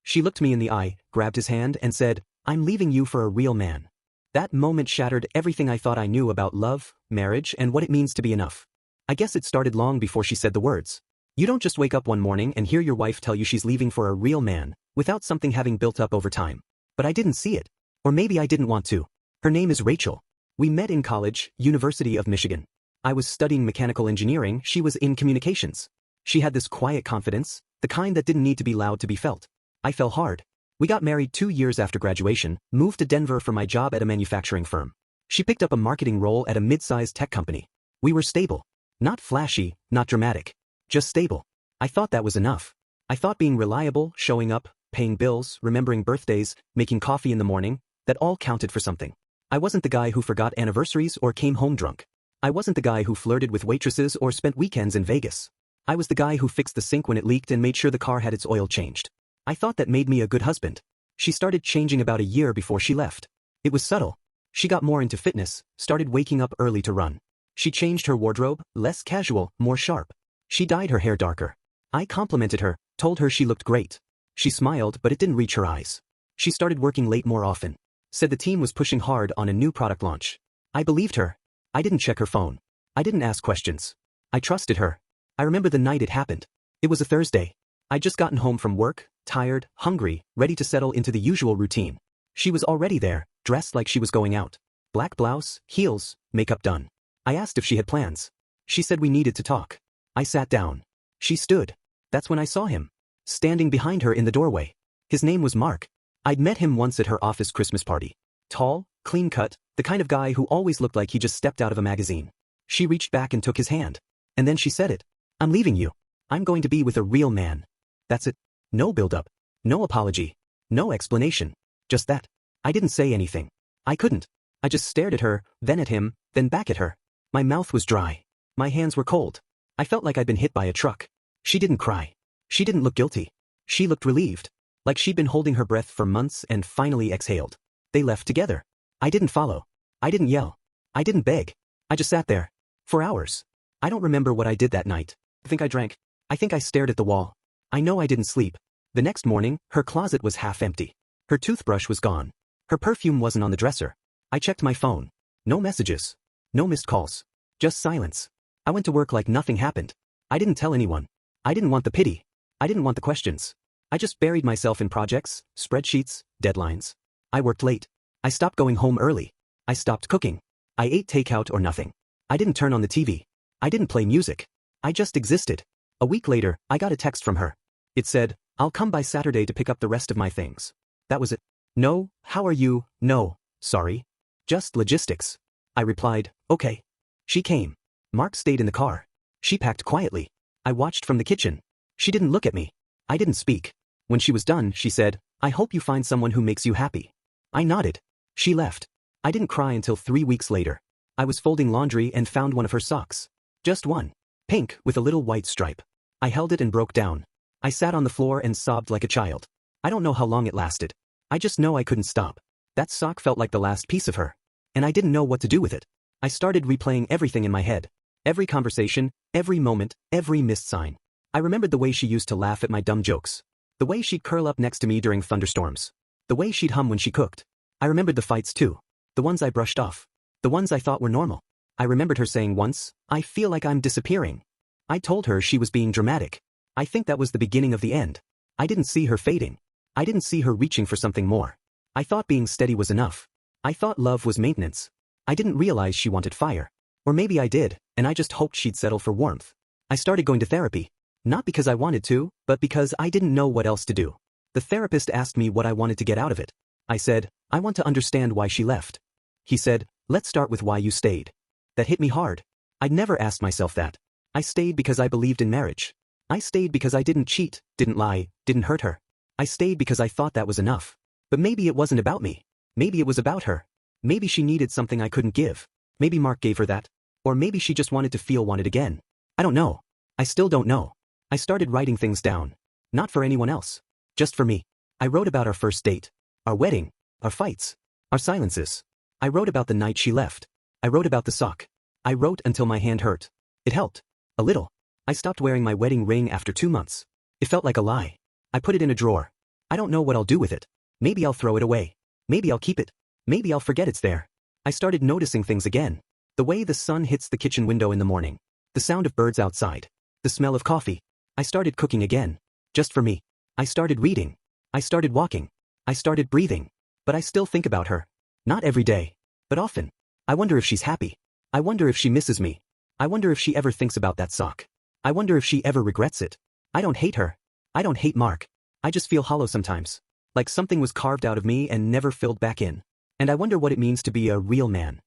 She looked me in the eye, grabbed his hand and said, "I'm leaving you for a real man." That moment shattered everything I thought I knew about love, marriage, and what it means to be enough. I guess it started long before she said the words. You don't just wake up one morning and hear your wife tell you she's leaving for a real man, without something having built up over time. But I didn't see it. Or maybe I didn't want to. Her name is Rachel. We met in college, University of Michigan. I was studying mechanical engineering, she was in communications. She had this quiet confidence, the kind that didn't need to be loud to be felt. I fell hard. We got married 2 years after graduation, moved to Denver for my job at a manufacturing firm. She picked up a marketing role at a mid-sized tech company. We were stable. Not flashy, not dramatic. Just stable. I thought that was enough. I thought being reliable, showing up, paying bills, remembering birthdays, making coffee in the morning, that all counted for something. I wasn't the guy who forgot anniversaries or came home drunk. I wasn't the guy who flirted with waitresses or spent weekends in Vegas. I was the guy who fixed the sink when it leaked and made sure the car had its oil changed. I thought that made me a good husband. She started changing about a year before she left. It was subtle. She got more into fitness, started waking up early to run. She changed her wardrobe, less casual, more sharp. She dyed her hair darker. I complimented her, told her she looked great. She smiled, but it didn't reach her eyes. She started working late more often. Said the team was pushing hard on a new product launch. I believed her. I didn't check her phone. I didn't ask questions. I trusted her. I remember the night it happened. It was a Thursday. I'd just gotten home from work, tired, hungry, ready to settle into the usual routine. She was already there, dressed like she was going out. Black blouse, heels, makeup done. I asked if she had plans. She said we needed to talk. I sat down. She stood. That's when I saw him. Standing behind her in the doorway. His name was Mark. I'd met him once at her office Christmas party. Tall, clean-cut, the kind of guy who always looked like he just stepped out of a magazine. She reached back and took his hand. And then she said it. "I'm leaving you. I'm going to be with a real man." That's it. No build-up. No apology. No explanation. Just that. I didn't say anything. I couldn't. I just stared at her, then at him, then back at her. My mouth was dry. My hands were cold. I felt like I'd been hit by a truck. She didn't cry. She didn't look guilty. She looked relieved. Like she'd been holding her breath for months and finally exhaled. They left together. I didn't follow. I didn't yell. I didn't beg. I just sat there. For hours. I don't remember what I did that night. I think I drank. I think I stared at the wall. I know I didn't sleep. The next morning, her closet was half empty. Her toothbrush was gone. Her perfume wasn't on the dresser. I checked my phone. No messages. No missed calls. Just silence. I went to work like nothing happened. I didn't tell anyone. I didn't want the pity. I didn't want the questions. I just buried myself in projects, spreadsheets, deadlines. I worked late. I stopped going home early. I stopped cooking. I ate takeout or nothing. I didn't turn on the TV. I didn't play music. I just existed. A week later, I got a text from her. It said, "I'll come by Saturday to pick up the rest of my things." That was it. "No, how are you? No, sorry. Just logistics." I replied, "Okay." She came. Mark stayed in the car. She packed quietly. I watched from the kitchen. She didn't look at me. I didn't speak. When she was done, she said, "I hope you find someone who makes you happy." I nodded. She left. I didn't cry until 3 weeks later. I was folding laundry and found one of her socks. Just one. Pink with a little white stripe. I held it and broke down. I sat on the floor and sobbed like a child. I don't know how long it lasted. I just know I couldn't stop. That sock felt like the last piece of her. And I didn't know what to do with it. I started replaying everything in my head. Every conversation, every moment, every missed sign. I remembered the way she used to laugh at my dumb jokes. The way she'd curl up next to me during thunderstorms. The way she'd hum when she cooked. I remembered the fights too. The ones I brushed off. The ones I thought were normal. I remembered her saying once, "I feel like I'm disappearing." I told her she was being dramatic. I think that was the beginning of the end. I didn't see her fading. I didn't see her reaching for something more. I thought being steady was enough. I thought love was maintenance. I didn't realize she wanted fire. Or maybe I did, and I just hoped she'd settle for warmth. I started going to therapy. Not because I wanted to, but because I didn't know what else to do. The therapist asked me what I wanted to get out of it. I said, "I want to understand why she left." He said, "Let's start with why you stayed." That hit me hard. I'd never asked myself that. I stayed because I believed in marriage. I stayed because I didn't cheat, didn't lie, didn't hurt her. I stayed because I thought that was enough. But maybe it wasn't about me. Maybe it was about her. Maybe she needed something I couldn't give. Maybe Mark gave her that. Or maybe she just wanted to feel wanted again. I don't know. I still don't know. I started writing things down. Not for anyone else. Just for me. I wrote about our first date. Our wedding. Our fights. Our silences. I wrote about the night she left. I wrote about the sock. I wrote until my hand hurt. It helped. A little. I stopped wearing my wedding ring after 2 months. It felt like a lie. I put it in a drawer. I don't know what I'll do with it. Maybe I'll throw it away. Maybe I'll keep it. Maybe I'll forget it's there. I started noticing things again. The way the sun hits the kitchen window in the morning. The sound of birds outside. The smell of coffee. I started cooking again. Just for me. I started reading. I started walking. I started breathing. But I still think about her. Not every day. But often. I wonder if she's happy. I wonder if she misses me. I wonder if she ever thinks about that sock. I wonder if she ever regrets it. I don't hate her. I don't hate Mark. I just feel hollow sometimes. Like something was carved out of me and never filled back in. And I wonder what it means to be a real man.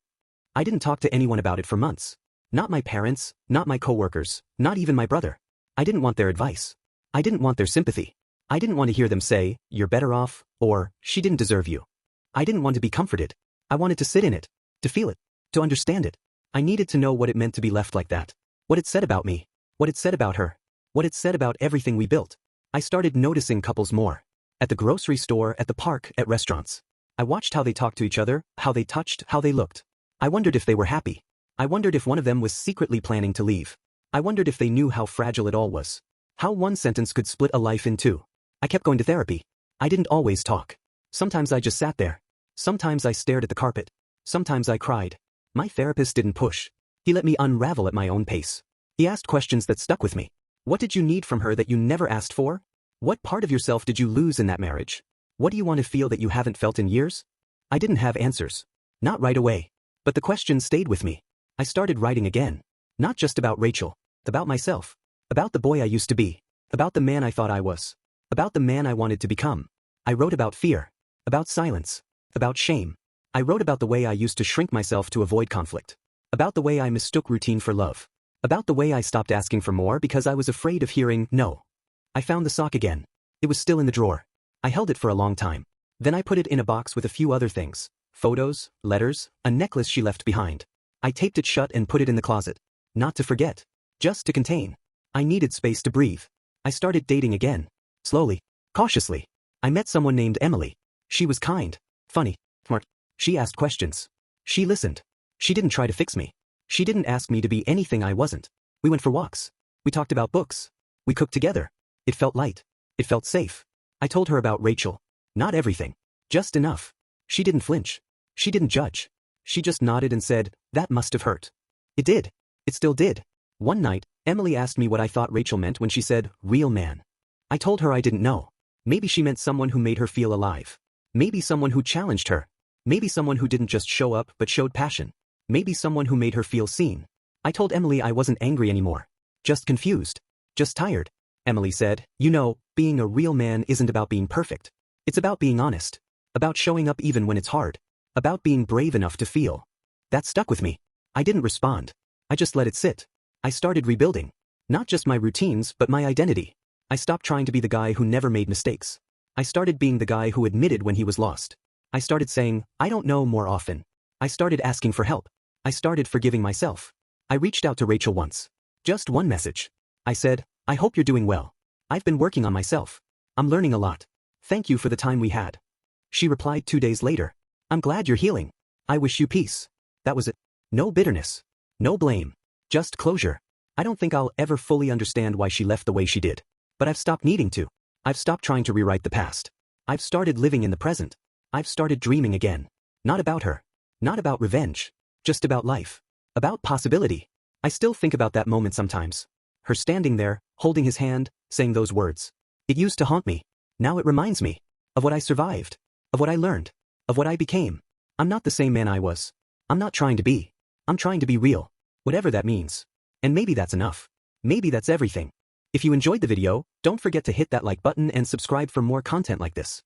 I didn't talk to anyone about it for months. Not my parents, not my coworkers, not even my brother. I didn't want their advice. I didn't want their sympathy. I didn't want to hear them say, "You're better off," or "She didn't deserve you." I didn't want to be comforted. I wanted to sit in it, to feel it, to understand it. I needed to know what it meant to be left like that. What it said about me. What it said about her. What it said about everything we built. I started noticing couples more. At the grocery store, at the park, at restaurants. I watched how they talked to each other, how they touched, how they looked. I wondered if they were happy. I wondered if one of them was secretly planning to leave. I wondered if they knew how fragile it all was. How one sentence could split a life in two. I kept going to therapy. I didn't always talk. Sometimes I just sat there. Sometimes I stared at the carpet. Sometimes I cried. My therapist didn't push. He let me unravel at my own pace. He asked questions that stuck with me. What did you need from her that you never asked for? What part of yourself did you lose in that marriage? What do you want to feel that you haven't felt in years? I didn't have answers. Not right away. But the questions stayed with me. I started writing again. Not just about Rachel. About myself. About the boy I used to be. About the man I thought I was. About the man I wanted to become. I wrote about fear. About silence. About shame. I wrote about the way I used to shrink myself to avoid conflict. About the way I mistook routine for love. About the way I stopped asking for more because I was afraid of hearing no. I found the sock again. It was still in the drawer. I held it for a long time. Then I put it in a box with a few other things. Photos, letters, a necklace she left behind. I taped it shut and put it in the closet. Not to forget. Just to contain. I needed space to breathe. I started dating again. Slowly. Cautiously. I met someone named Emily. She was kind. Funny. Smart. She asked questions. She listened. She didn't try to fix me. She didn't ask me to be anything I wasn't. We went for walks. We talked about books. We cooked together. It felt light. It felt safe. I told her about Rachel. Not everything. Just enough. She didn't flinch. She didn't judge. She just nodded and said, "That must have hurt." It did. It still did. One night, Emily asked me what I thought Rachel meant when she said, "real man." I told her I didn't know. Maybe she meant someone who made her feel alive. Maybe someone who challenged her. Maybe someone who didn't just show up but showed passion. Maybe someone who made her feel seen. I told Emily I wasn't angry anymore. Just confused. Just tired. Emily said, "You know, being a real man isn't about being perfect. It's about being honest. About showing up even when it's hard. About being brave enough to feel." That stuck with me. I didn't respond. I just let it sit. I started rebuilding. Not just my routines, but my identity. I stopped trying to be the guy who never made mistakes. I started being the guy who admitted when he was lost. I started saying, "I don't know," more often. I started asking for help. I started forgiving myself. I reached out to Rachel once. Just one message. I said, "I hope you're doing well. I've been working on myself. I'm learning a lot. Thank you for the time we had." She replied 2 days later. "I'm glad you're healing. I wish you peace." That was it. No bitterness. No blame. Just closure. I don't think I'll ever fully understand why she left the way she did. But I've stopped needing to. I've stopped trying to rewrite the past. I've started living in the present. I've started dreaming again. Not about her. Not about revenge. Just about life. About possibility. I still think about that moment sometimes. Her standing there, holding his hand, saying those words. It used to haunt me. Now it reminds me. Of what I survived. Of what I learned. Of what I became. I'm not the same man I was. I'm not trying to be. I'm trying to be real. Whatever that means. And maybe that's enough. Maybe that's everything. If you enjoyed the video, don't forget to hit that like button and subscribe for more content like this.